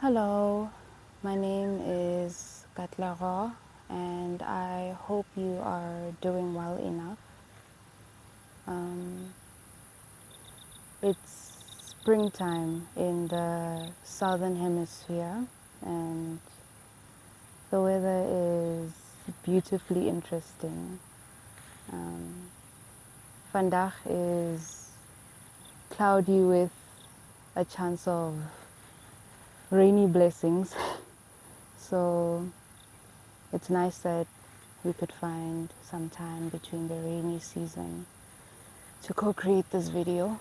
Hello, my name is Katlaro, and I hope you are doing well enough. Um, it's springtime in the southern hemisphere, and the weather is beautifully interesting. Vandaag is cloudy with a chance of rainy blessings, so it's nice that we could find some time between the rainy season to co-create this video.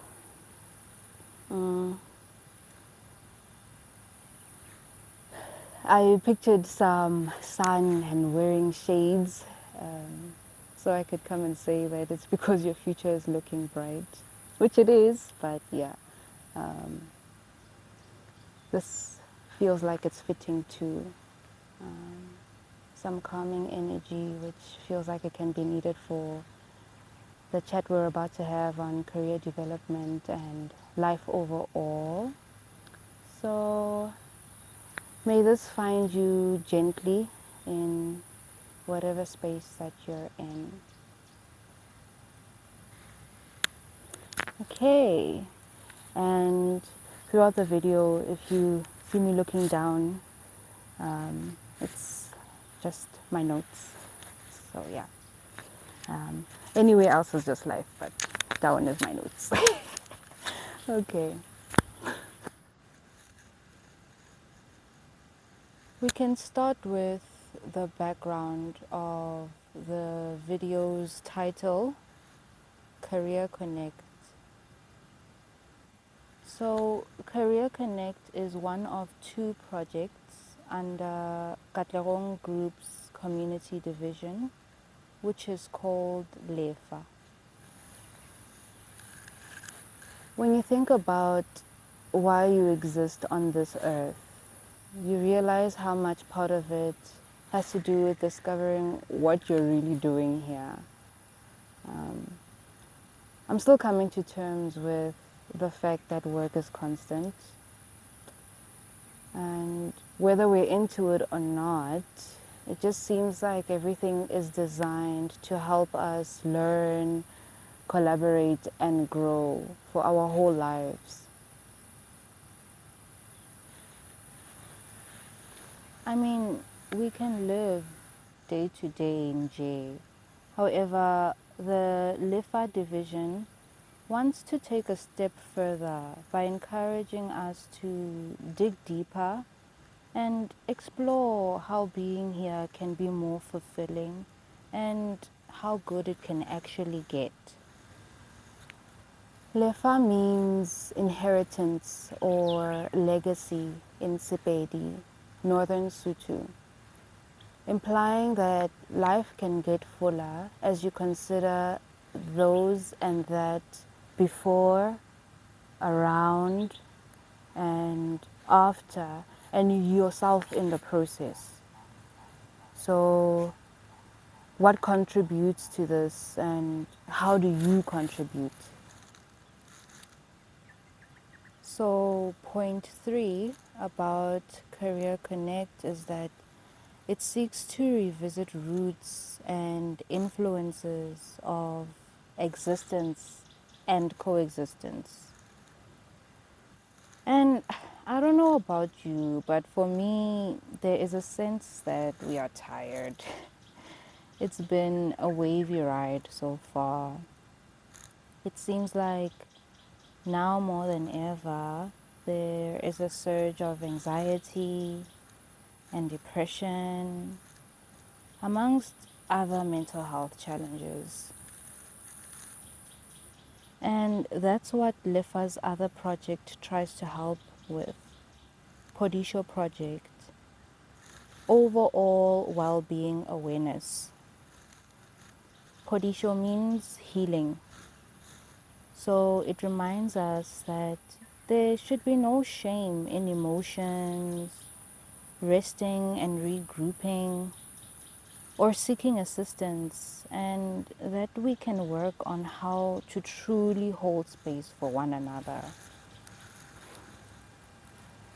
I pictured some sun and wearing shades, so I could come and say that it's because your future is looking bright, which it is, but yeah, this feels like it's fitting to some calming energy, which feels like it can be needed for the chat we're about to have on career development and life overall. So may this find you gently in whatever space that you're in. Okay, and throughout the video, if you see me looking down, it's just my notes. So yeah. Anywhere else is just life, but that one is my notes. Okay. We can start with the background of the video's title, Career Connect. So, Career Connect is one of two projects under Katlerong Group's community division, which is called Lefa. When you think about why you exist on this earth, you realize how much part of it has to do with discovering what you're really doing here. I'm still coming to terms with the fact that work is constant. And whether we're into it or not, it just seems like everything is designed to help us learn, collaborate, and grow for our whole lives. I mean, we can live day to day in J. However, the Lefa division wants to take a step further by encouraging us to dig deeper and explore how being here can be more fulfilling and how good it can actually get. Lefa means inheritance or legacy in Sepedi, Northern Sotho, implying that life can get fuller as you consider those and that before, around, and after, and yourself in the process. So, what contributes to this, and how do you contribute? So, point 3 about Career Connect is that it seeks to revisit roots and influences of existence and coexistence. And I don't know about you, but for me, there is a sense that we are tired. It's been a wavy ride so far. It seems like now more than ever, there is a surge of anxiety and depression, amongst other mental health challenges. And that's what Lefa's other project tries to help with, Podisho Project, overall well-being awareness. Podisho means healing. So it reminds us that there should be no shame in emotions, resting and regrouping, or seeking assistance, and that we can work on how to truly hold space for one another.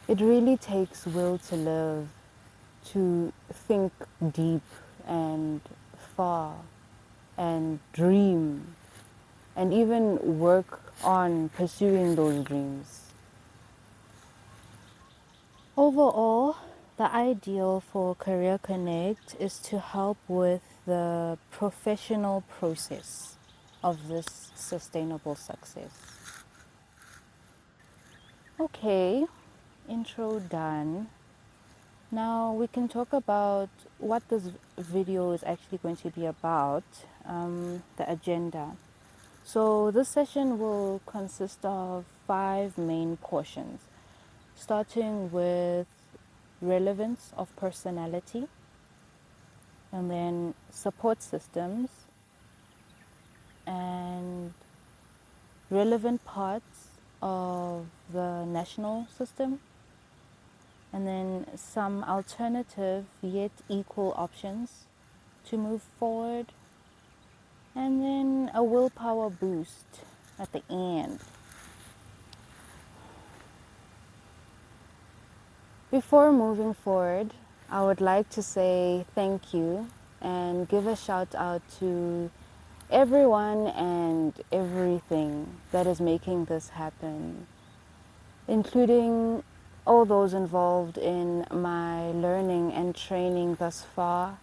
It really takes will to live, to think deep and far and dream and even work on pursuing those dreams. Overall, the ideal for Career Connect is to help with the professional process of this sustainable success. Okay, intro done. Now we can talk about what this video is actually going to be about, the agenda. So this session will consist of 5 main portions, starting with relevance of personality, and then support systems, and relevant parts of the national system, and then some alternative yet equal options to move forward, and then a willpower boost at the end. Before moving forward, I would like to say thank you and give a shout out to everyone and everything that is making this happen, including all those involved in my learning and training thus far,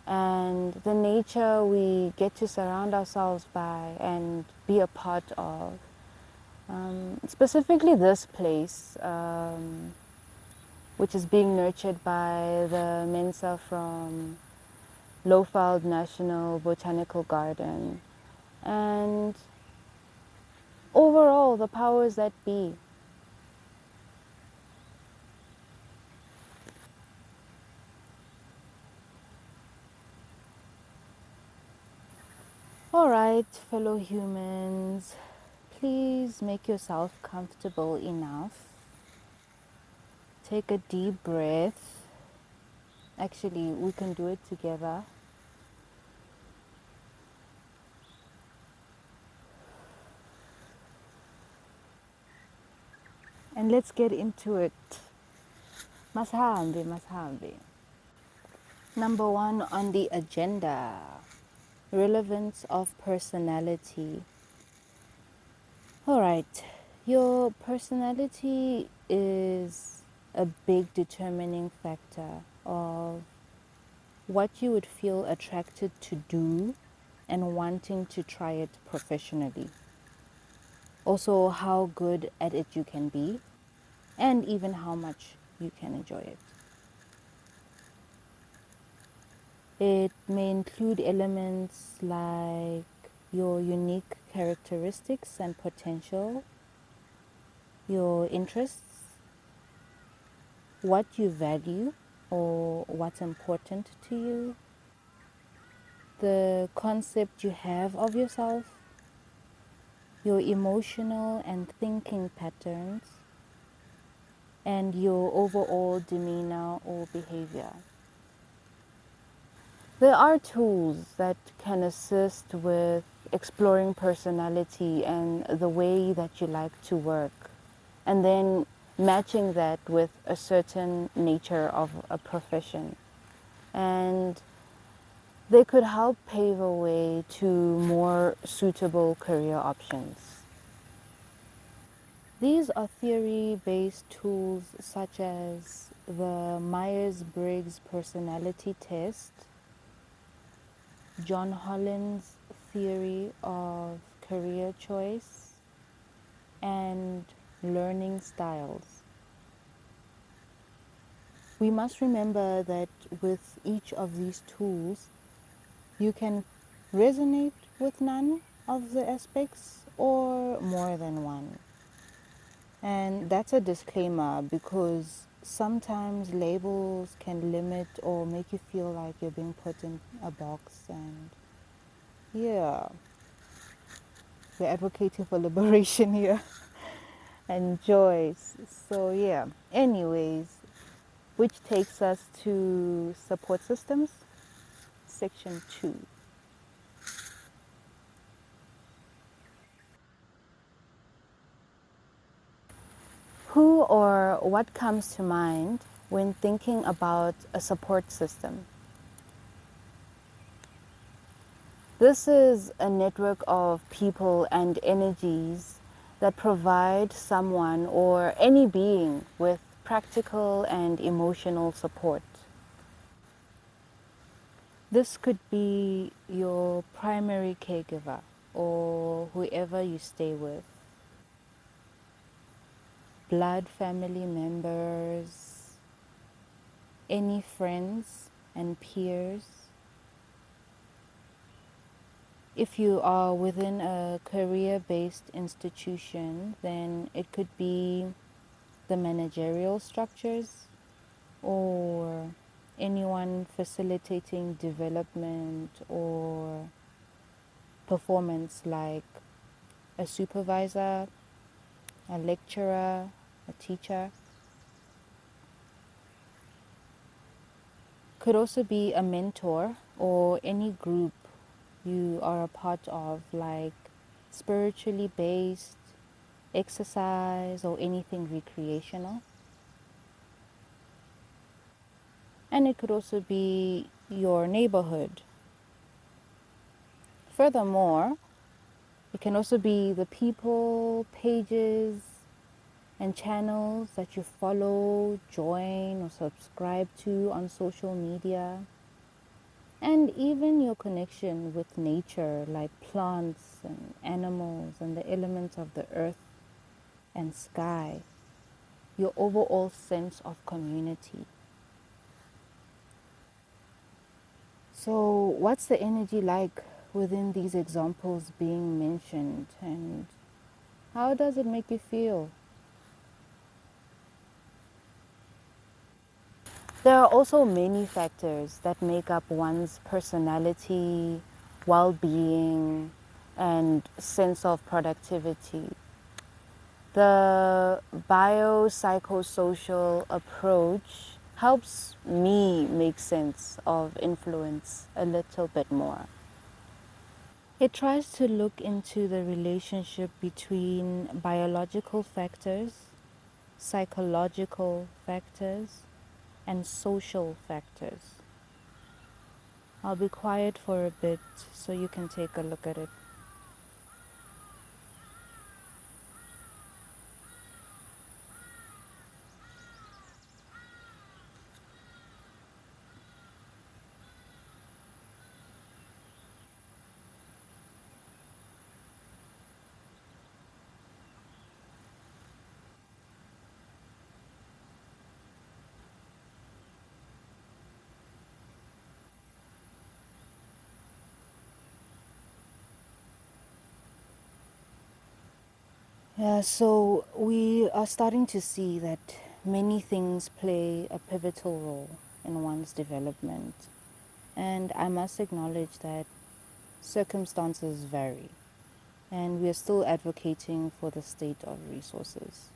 and the nature we get to surround ourselves by and be a part of. Specifically this place, which is being nurtured by the Mensa from Lowfield National Botanical Garden, and overall the powers that be. Alright, fellow humans, please make yourself comfortable enough. Take a deep breath. Actually, we can do it together. And let's get into it. Mashambe, mashambe. Number 1 on the agenda, relevance of personality. Alright, your personality is a big determining factor of what you would feel attracted to do and wanting to try it professionally. Also, how good at it you can be, and even how much you can enjoy it. It may include elements like your unique characteristics and potential, your interests, what you value or what's important to you, the concept you have of yourself, your emotional and thinking patterns, and your overall demeanor or behavior. There are tools that can assist with exploring personality and the way that you like to work, and then matching that with a certain nature of a profession. And they could help pave a way to more suitable career options. These are theory-based tools such as the Myers-Briggs personality test, John Holland's theory of career choice, and learning styles. We must remember that with each of these tools, you can resonate with none of the aspects or more than one. And that's a disclaimer because sometimes labels can limit or make you feel like you're being put in a box, and yeah, we're advocating for liberation here and joy. So yeah, anyways, which takes us to support systems, section 2. Who or what comes to mind when thinking about a support system? This is a network of people and energies that provide someone or any being with practical and emotional support. This could be your primary caregiver or whoever you stay with, blood family members, any friends and peers. If you are within a career-based institution, then it could be the managerial structures or anyone facilitating development or performance, like a supervisor, a lecturer, a teacher. Could also be a mentor or any group you are a part of, like spiritually based, exercise, or anything recreational. And it could also be your neighborhood. Furthermore, it can also be the people, pages, and channels that you follow, join, or subscribe to on social media. And even your connection with nature, like plants and animals and the elements of the earth and sky. Your overall sense of community. So, what's the energy like within these examples being mentioned, and how does it make you feel? There are also many factors that make up one's personality, well-being, and sense of productivity. The biopsychosocial approach helps me make sense of influence a little bit more. It tries to look into the relationship between biological factors, psychological factors, and social factors. I'll be quiet for a bit so you can take a look at it. Yeah, so we are starting to see that many things play a pivotal role in one's development. And I must acknowledge that circumstances vary, and we are still advocating for the state of resources.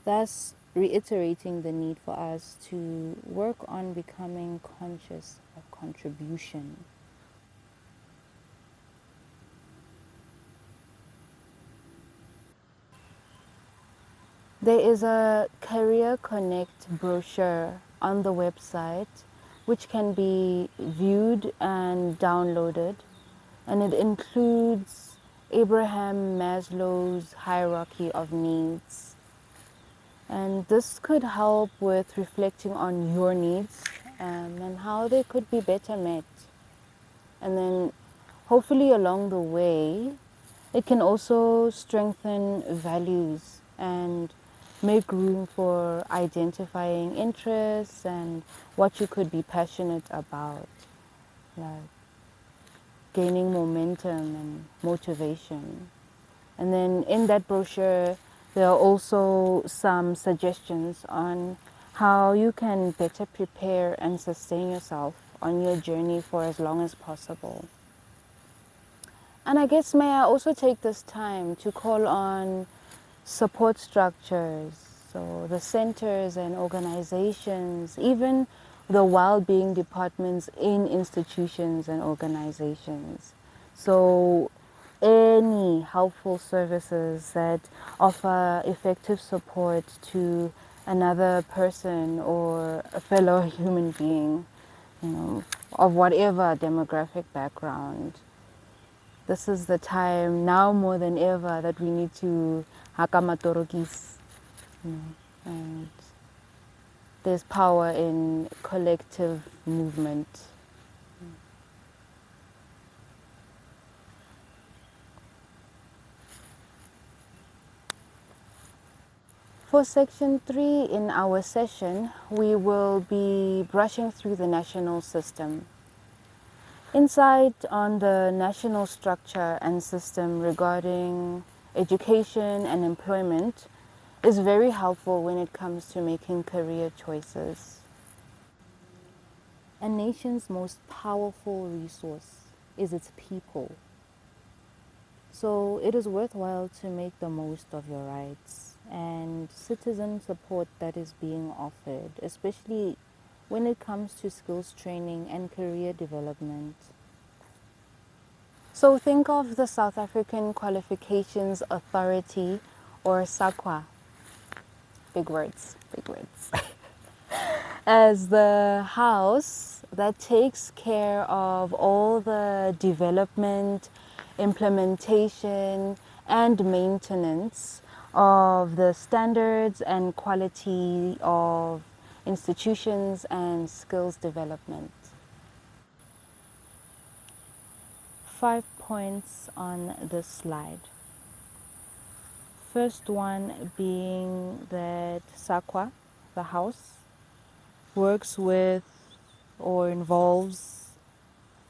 Thus, reiterating the need for us to work on becoming conscious of contribution. There is a Career Connect brochure on the website which can be viewed and downloaded, and it includes Abraham Maslow's hierarchy of needs. And this could help with reflecting on your needs and how they could be better met. And then hopefully along the way, it can also strengthen values and make room for identifying interests and what you could be passionate about, like gaining momentum and motivation. And then in that brochure, there are also some suggestions on how you can better prepare and sustain yourself on your journey for as long as possible. And I guess may I also take this time to call on support structures, so the centers and organizations, even the well-being departments in institutions and organizations. So any helpful services that offer effective support to another person or a fellow human being, of whatever demographic background. This is the time now more than ever that we need to hakamatorokis, and there's power in collective movement. For section 3 in our session, we will be brushing through the national system. Insight on the national structure and system regarding education and employment is very helpful when it comes to making career choices. A nation's most powerful resource is its people. So it is worthwhile to make the most of your rights and citizen support that is being offered, especially when it comes to skills training and career development. So think of the South African Qualifications Authority, or SAQA, big words, as the house that takes care of all the development, implementation, and maintenance of the standards and quality of institutions and skills development. 5 points on this slide. First one being that SAQA, the house, works with or involves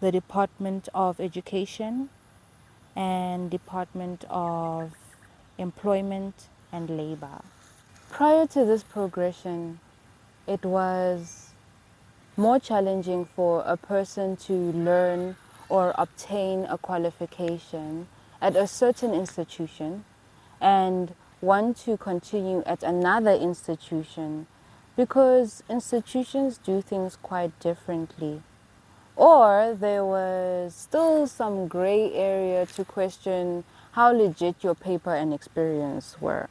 the Department of Education and Department of Employment and Labor. Prior to this progression, it was more challenging for a person to learn or obtain a qualification at a certain institution and want to continue at another institution because institutions do things quite differently. Or there was still some gray area to question how legit your paper and experience were.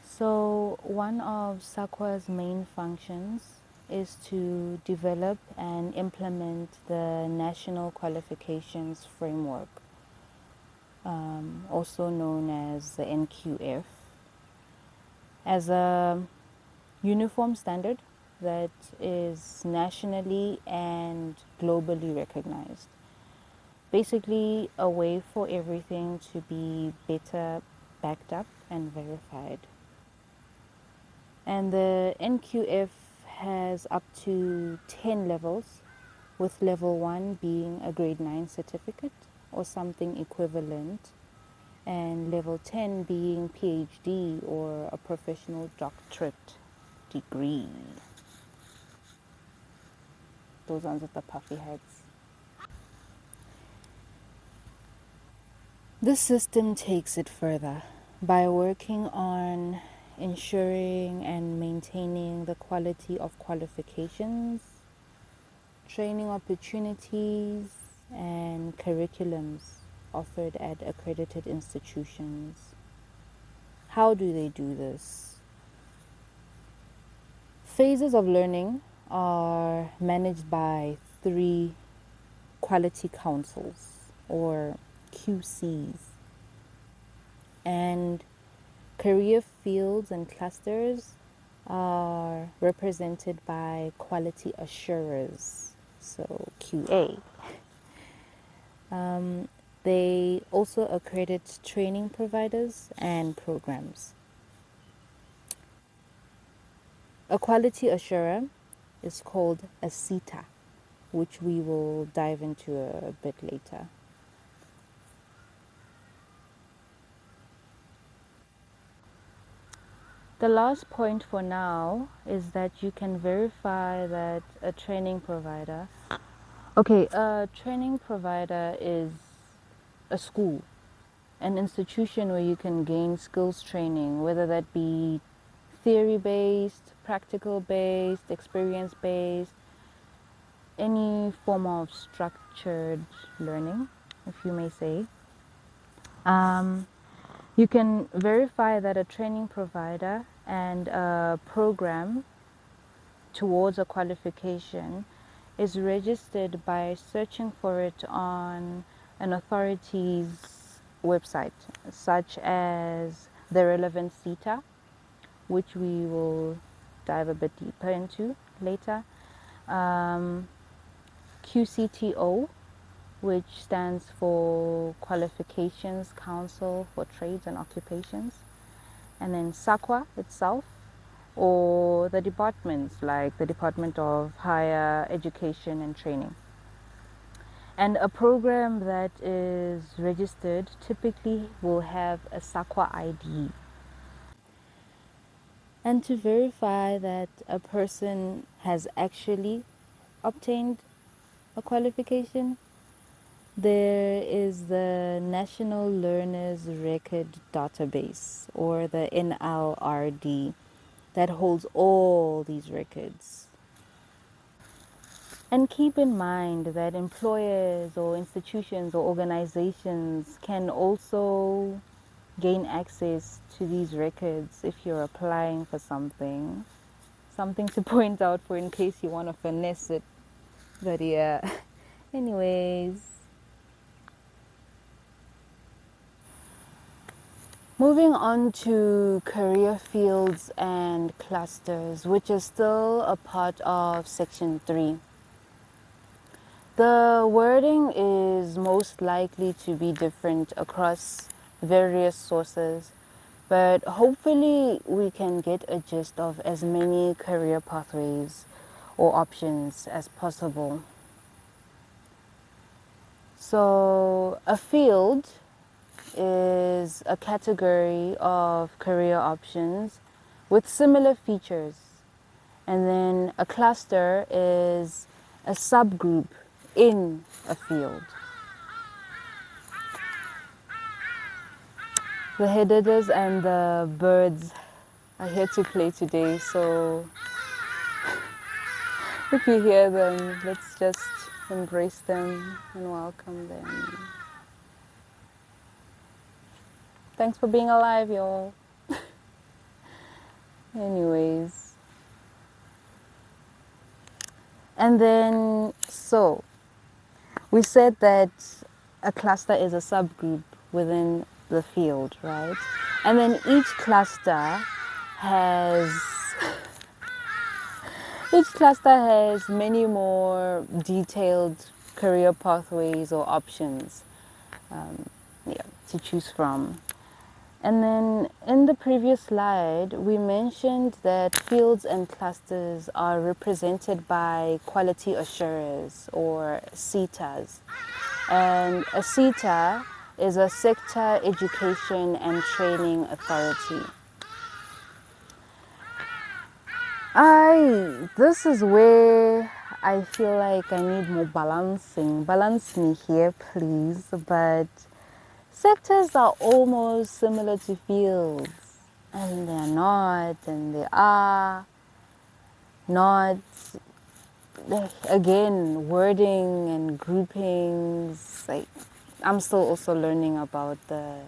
So one of SAQA's main functions is to develop and implement the National Qualifications Framework, also known as the NQF, as a uniform standard that is nationally and globally recognized. Basically, a way for everything to be better backed up and verified. And the NQF has up to 10 levels, with level 1 being a grade 9 certificate or something equivalent, and level 10 being PhD or a professional doctorate degree. Those ones with the puffy heads. This system takes it further by working on ensuring and maintaining the quality of qualifications, training opportunities, and curriculums offered at accredited institutions. How do they do this? Phases of learning are managed by 3 quality councils, or QCs, and career fields and clusters are represented by quality assurers, so QA. They also accredit training providers and programs. A quality assurer is called a CETA, which we will dive into a bit later. The last point for now is that you can verify that a training provider is a school, an institution where you can gain skills training, whether that be theory-based, practical-based, experience-based, any form of structured learning, if you may say. Um, you can verify that a training provider and a program towards a qualification is registered by searching for it on an authority's website, such as the Relevance CETA, which we will dive a bit deeper into later. QCTO, which stands for Qualifications Council for Trades and Occupations, and then SAQA itself, or the departments like the Department of Higher Education and Training. And a program that is registered typically will have a SAQA ID. And to verify that a person has actually obtained a qualification, there is the National Learners Record Database, or the NLRD, that holds all these records. And keep in mind that employers or institutions or organizations can also gain access to these records if you're applying for something. Something to point out for in case you want to finesse it. But yeah, anyways. Moving on to career fields and clusters, which is still a part of section 3. The wording is most likely to be different across various sources, but hopefully we can get a gist of as many career pathways or options as possible. So, a field is a category of career options with similar features. And then a cluster is a subgroup in a field. The hedidas and the birds are here to play today, so if you hear them, let's just embrace them and welcome them. Thanks for being alive, y'all. Anyways. And then, so, we said that a cluster is a subgroup within the field, right? And then each cluster has many more detailed career pathways or options to choose from. And then in the previous slide, we mentioned that fields and clusters are represented by quality assurers or CETAs. And a CETA is a sector education and training authority. This is where I feel like I need more balancing. Balance me here, please. But sectors are almost similar to fields, and they're not, and they are not. Again, wording and groupings. Like, I'm still also learning about the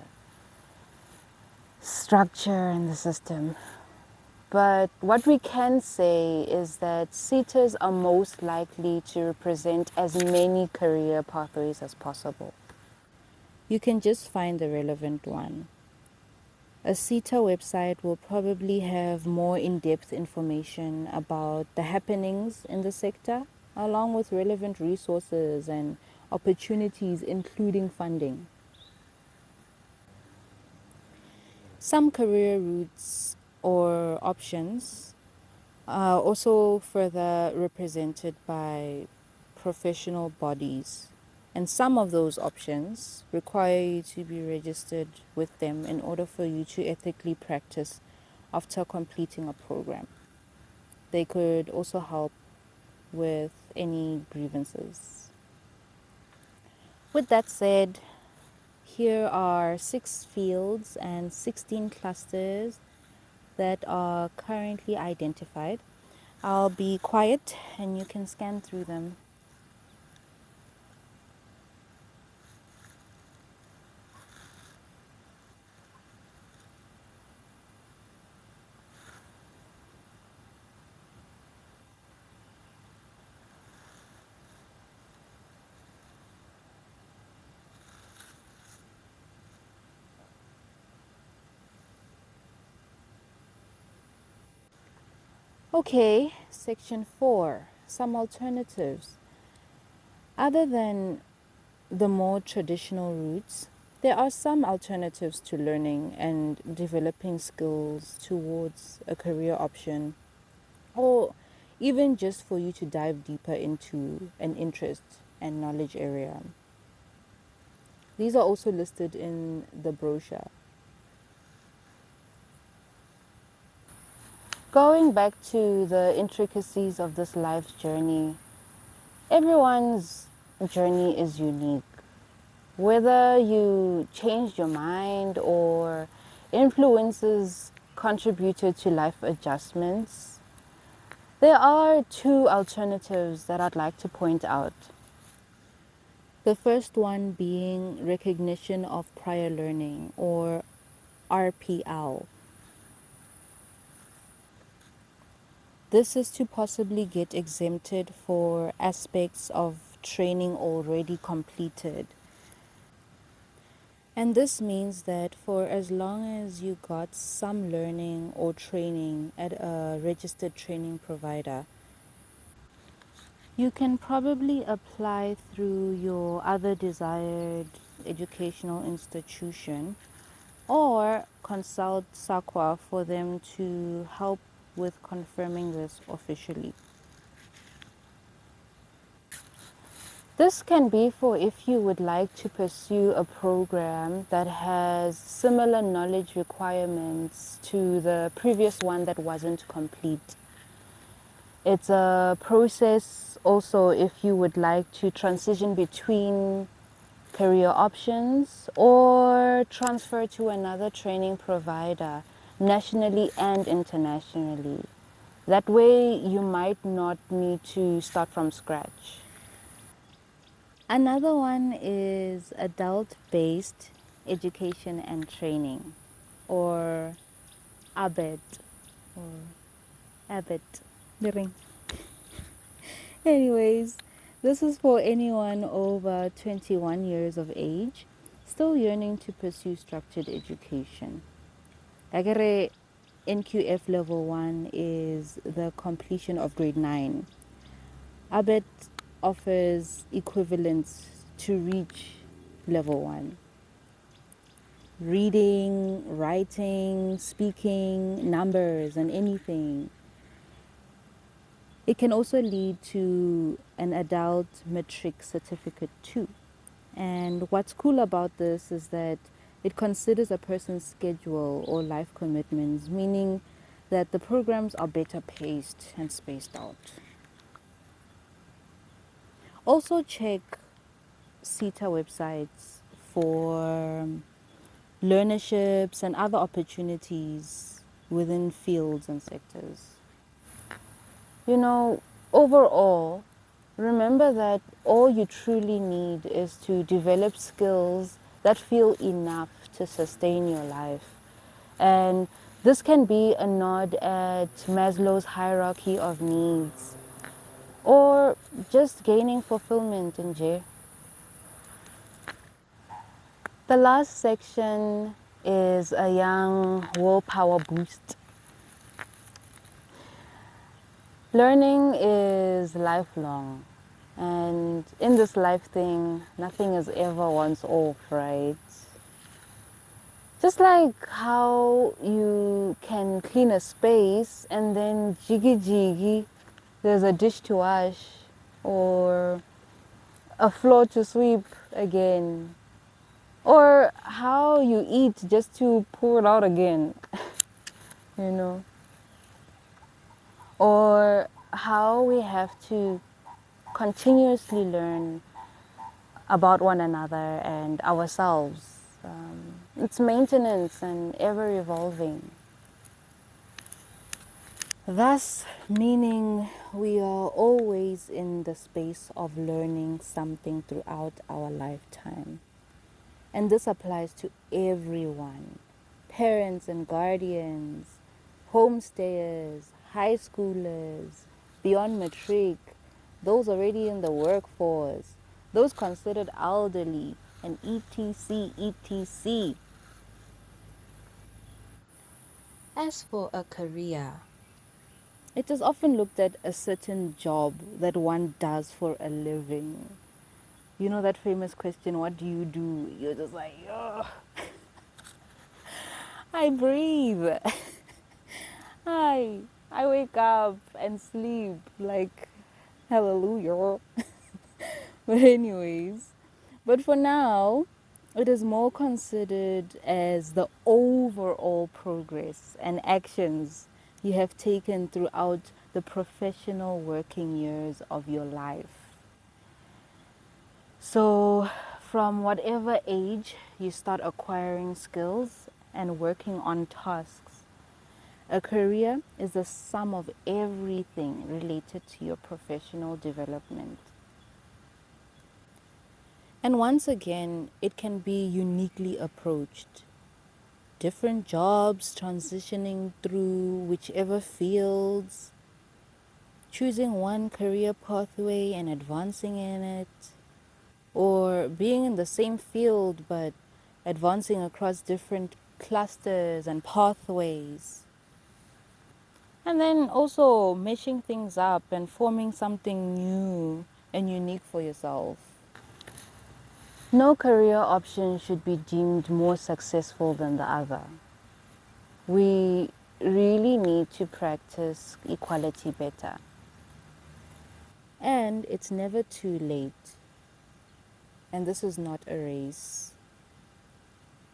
structure and the system. But what we can say is that CETAs are most likely to represent as many career pathways as possible. You can just find the relevant one. A CETA website will probably have more in-depth information about the happenings in the sector, along with relevant resources and opportunities, including funding. Some career routes or options are also further represented by professional bodies. And some of those options require you to be registered with them in order for you to ethically practice after completing a program. They could also help with any grievances. With that said, here are 6 fields and 16 clusters that are currently identified. I'll be quiet and you can scan through them. Okay, section 4, some alternatives. Other than the more traditional routes, there are some alternatives to learning and developing skills towards a career option, or even just for you to dive deeper into an interest and knowledge area. These are also listed in the brochure. Going back to the intricacies of this life's journey, everyone's journey is unique. Whether you changed your mind or influences contributed to life adjustments, there are two alternatives that I'd like to point out. The first one being recognition of prior learning, or RPL. This is to possibly get exempted for aspects of training already completed. And this means that for as long as you got some learning or training at a registered training provider, you can probably apply through your other desired educational institution or consult SAQA for them to help with confirming this officially. This can be for if you would like to pursue a program that has similar knowledge requirements to the previous one that wasn't complete. It's a process also if you would like to transition between career options or transfer to another training provider nationally and internationally. That way you might not need to start from scratch. Another one is adult-based education and training, or ABET, or ABET. Liring. Anyways, this is for anyone over 21 years of age, still yearning to pursue structured education. Agare NQF level 1 is the completion of grade 9. ABET offers equivalents to reach level 1. Reading, writing, speaking, numbers, and anything. It can also lead to an adult matric certificate too. And what's cool about this is that it considers a person's schedule or life commitments, meaning that the programs are better paced and spaced out. Also check CETA websites for learnerships and other opportunities within fields and sectors. You know, overall, remember that all you truly need is to develop skills that feel enough to sustain your life. And this can be a nod at Maslow's hierarchy of needs, or just gaining fulfillment in J. The last section is a young willpower boost. Learning is lifelong, and in this life thing, nothing is ever once off, right? Just like how you can clean a space and then jiggy jiggy, there's a dish to wash or a floor to sweep again. Or how you eat just to pour it out again, you know. Or how we have to continuously learn about one another and ourselves. It's maintenance and ever evolving. Thus, meaning we are always in the space of learning something throughout our lifetime. And this applies to everyone, parents and guardians, homestayers, high schoolers, beyond matric, those already in the workforce, those considered elderly, and etc, etc. As for a career, It is often looked at a certain job that one does for a living. You know that famous question, what do you do? You're just like, oh, I breathe. I I wake up and sleep like hallelujah. But anyways, but for now, it is more considered as the overall progress and actions you have taken throughout the professional working years of your life. So, from whatever age you start acquiring skills and working on tasks, a career is the sum of everything related to your professional development. And once again, it can be uniquely approached. Different jobs, transitioning through whichever fields, choosing one career pathway and advancing in it, or being in the same field but advancing across different clusters and pathways. And then also meshing things up and forming something new and unique for yourself. No career option should be deemed more successful than the other. We really need to practice equality better. And it's never too late. And this is not a race.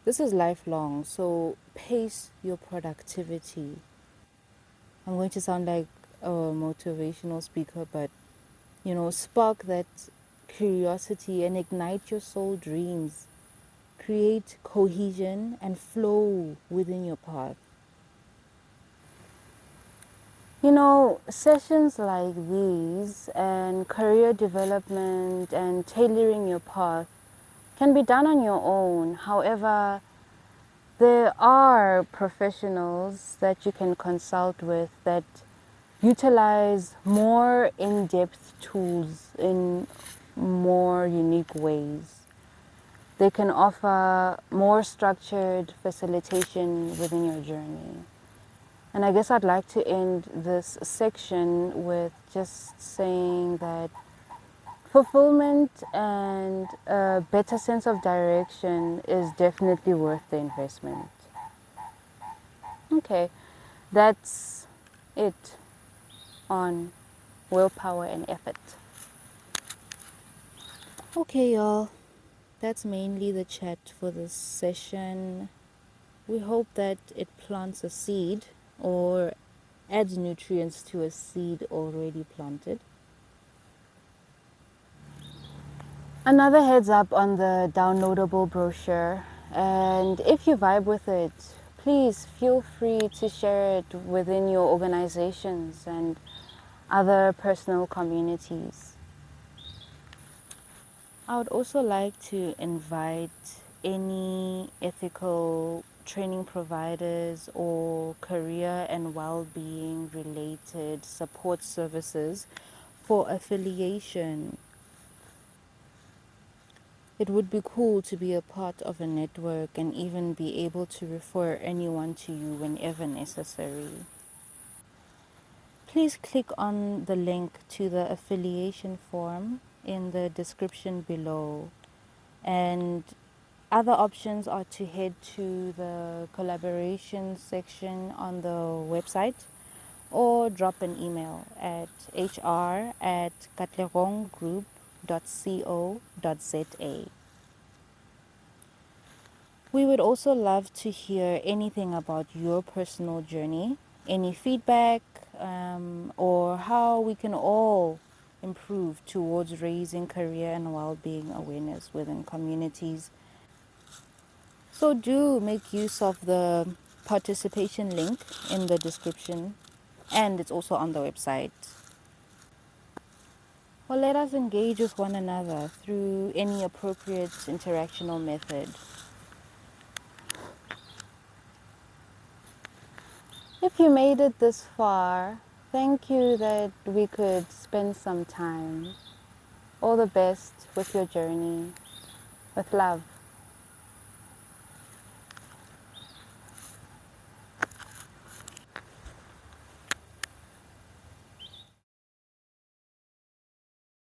This is lifelong, so pace your productivity. I'm going to sound like a motivational speaker, but spark that curiosity and ignite your soul dreams. Create cohesion and flow within your path. Sessions like these and career development and tailoring your path can be done on your own. However, there are professionals that you can consult with that utilize more in-depth tools in more unique ways. They can offer more structured facilitation within your journey. And I guess I'd like to end this section with just saying that fulfillment and a better sense of direction is definitely worth the investment. Okay, that's it on willpower and effort. Okay, y'all, that's mainly the chat for this session. We hope that it plants a seed or adds nutrients to a seed already planted. Another heads up on the downloadable brochure, and if you vibe with it, please feel free to share it within your organizations and other personal communities. I would also like to invite any ethical training providers or career and well-being related support services for affiliation. It would be cool to be a part of a network and even be able to refer anyone to you whenever necessary. Please click on the link to the affiliation form in the description below. And other options are to head to the collaboration section on the website or drop an email at hr@katleronggroup.co.za. We would also love to hear anything about your personal journey, any feedback, or how we can all improve towards raising career and well-being awareness within communities. So do make use of the participation link in the description, and it's also on the website. Or let us engage with one another through any appropriate interactional method. If you made it this far, thank you that we could spend some time. All the best with your journey. With love.